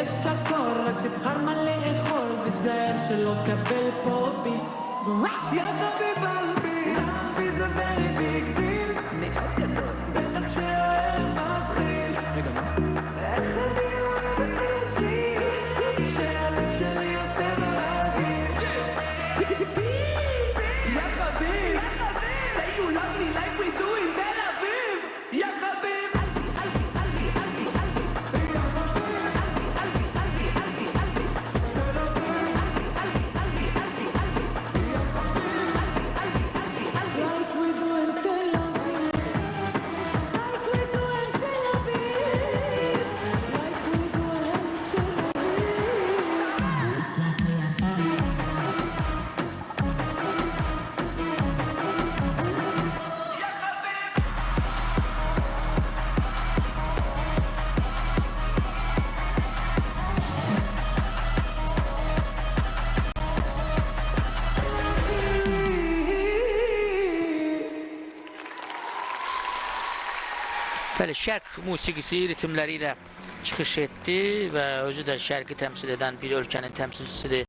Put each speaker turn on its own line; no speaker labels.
יש הכל, רק תבחר מה לאכול ותזהר שלא תקבל פה ביס.
יא חביב אלבי, אלבי זה very big deal,
מאוד גדול.
בטח שהערב מתחיל.
רגע, מה?
איך אני אוהב את עצמי, שהלב שלי עושה ברגיל.
יא חביב, say you love me like we do in תל אביב. יא חביב, אלבי, אלבי, אלבי, אלבי, אלבי.
יא חביב,
אלבי, אלבי, אלבי, אלבי, אלבי.
תל אביב.
אלבי, אלבי, אלבי, אלבי.
יא חביב,
אלבי, אלבי, אלבי. Like we do in תל אביב. Like we do in תל אביב. Like we do in תל אביב.
Bəli, şərq musiqisi ritmləri ilə çıxış etdi və özü də şərqi təmsil edən bir ölkənin təmsilçisidir.